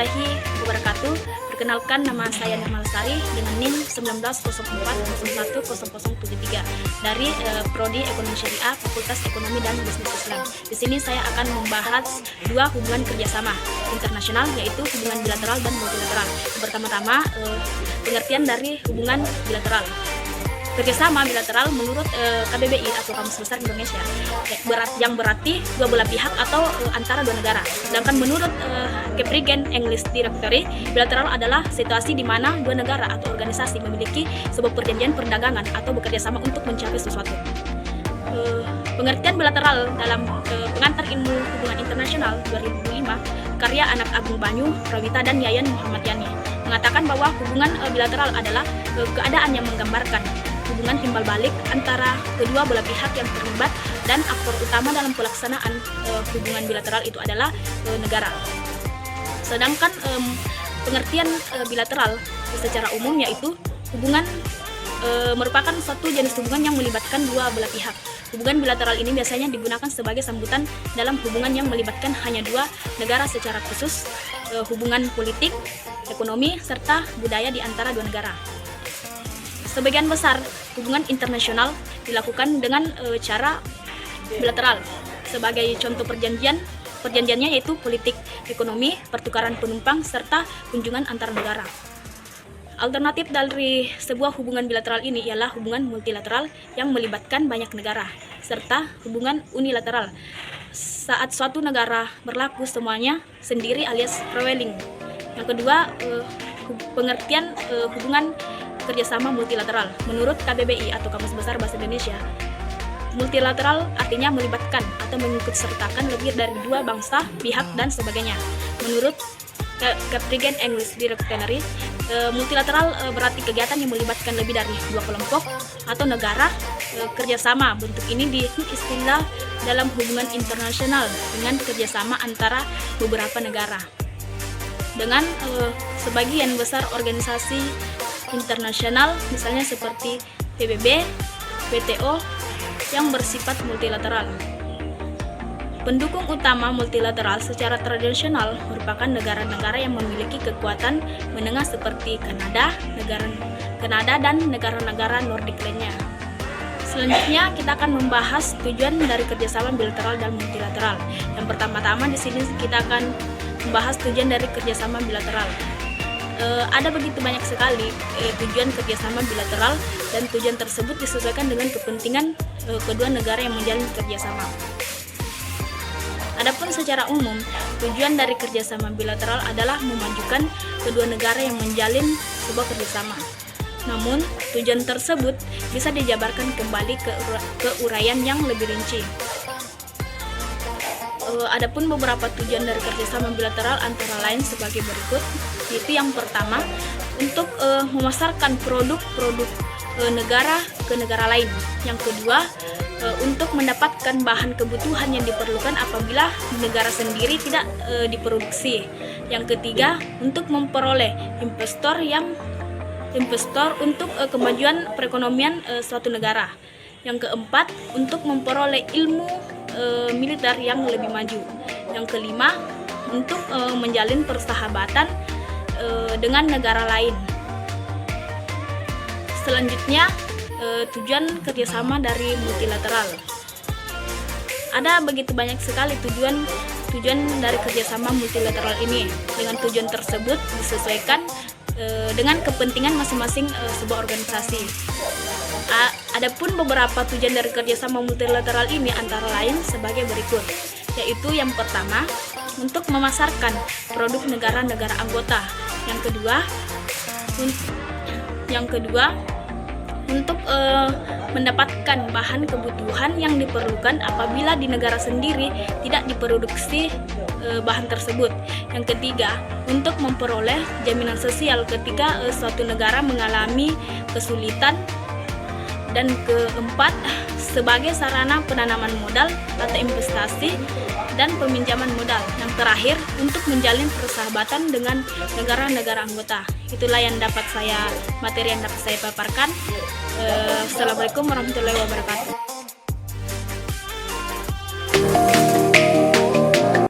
warahmatullahi wabarakatuh. Perkenalkan, nama saya Nirmala Lestari dengan NIM 1904010073 dari Prodi Ekonomi Syariah, Fakultas Ekonomi dan Bisnis Islam. Di sini saya akan membahas dua hubungan kerjasama internasional, yaitu hubungan bilateral dan multilateral. Pertama-tama, pengertian dari hubungan bilateral. Kerjasama bilateral menurut KBBI atau Kamus Besar Indonesia yang berarti dua belah pihak atau antara dua negara. Sedangkan menurut Keprigen English Directory, bilateral adalah situasi di mana dua negara atau organisasi memiliki sebuah perjanjian perdagangan atau bekerja sama untuk mencapai sesuatu. Pengertian bilateral dalam Pengantar Ilmu Hubungan Internasional 2005 karya Anak Agung Banyu, Prawita dan Yayan Muhammad Yani mengatakan bahwa hubungan bilateral adalah keadaan yang menggambarkan hubungan timbal balik antara kedua belah pihak yang terlibat, dan aktor utama dalam pelaksanaan hubungan bilateral itu adalah negara. Sedangkan pengertian bilateral secara umum yaitu hubungan merupakan suatu jenis hubungan yang melibatkan dua belah pihak. Hubungan bilateral ini biasanya digunakan sebagai sambutan dalam hubungan yang melibatkan hanya dua negara secara khusus, hubungan politik, ekonomi, serta budaya di antara dua negara. Sebagian besar hubungan internasional dilakukan dengan cara bilateral. Sebagai contoh perjanjiannya yaitu politik, ekonomi, pertukaran penumpang, serta kunjungan antar negara. Alternatif dari sebuah hubungan bilateral ini ialah hubungan multilateral yang melibatkan banyak negara, serta hubungan unilateral saat suatu negara berlaku semuanya sendiri alias prevailing. Yang kedua, pengertian hubungan kerjasama multilateral. Menurut KBBI atau Kamus Besar Bahasa Indonesia, multilateral artinya melibatkan atau mengikutsertakan lebih dari dua bangsa, pihak, dan sebagainya. Menurut Keprigen English Directory, multilateral berarti kegiatan yang melibatkan lebih dari dua kelompok atau negara kerjasama. Bentuk ini diistilah dalam hubungan internasional dengan kerjasama antara beberapa negara. Dengan sebagian besar organisasi internasional, misalnya seperti PBB, WTO, yang bersifat multilateral. Pendukung utama multilateral secara tradisional merupakan negara-negara yang memiliki kekuatan menengah seperti Kanada dan negara-negara Nordik lainnya. Selanjutnya kita akan membahas tujuan dari kerjasama bilateral dan multilateral. Yang pertama-tama di sini kita akan membahas tujuan dari kerjasama bilateral. Ada begitu banyak sekali tujuan kerjasama bilateral, dan tujuan tersebut disesuaikan dengan kepentingan kedua negara yang menjalin kerjasama. Adapun secara umum, tujuan dari kerjasama bilateral adalah memajukan kedua negara yang menjalin sebuah kerjasama. Namun, tujuan tersebut bisa dijabarkan kembali ke uraian yang lebih rinci. Adapun beberapa tujuan dari kerjasama bilateral antara lain sebagai berikut, yaitu yang pertama, untuk memasarkan produk-produk negara ke negara lain. Yang kedua, untuk mendapatkan bahan kebutuhan yang diperlukan apabila negara sendiri tidak diproduksi. Yang ketiga, untuk memperoleh investor untuk kemajuan perekonomian suatu negara. Yang keempat, untuk memperoleh ilmu militer yang lebih maju. Yang kelima, untuk menjalin persahabatan dengan negara lain. Selanjutnya, tujuan kerjasama dari multilateral. Ada begitu banyak sekali tujuan dari kerjasama multilateral ini. Dengan tujuan tersebut disesuaikan dengan kepentingan masing-masing sebuah organisasi. Adapun beberapa tujuan dari kerjasama multilateral ini antara lain sebagai berikut, yaitu yang pertama, untuk memasarkan produk negara-negara anggota. Yang kedua, untuk mendapatkan bahan kebutuhan yang diperlukan apabila di negara sendiri tidak diproduksi bahan tersebut. Yang ketiga, untuk memperoleh jaminan sosial ketika suatu negara mengalami kesulitan. Dan keempat, sebagai sarana penanaman modal atau investasi dan peminjaman modal. Yang terakhir, untuk menjalin persahabatan dengan negara-negara anggota. Itulah materi yang dapat saya paparkan. Assalamualaikum warahmatullahi wabarakatuh.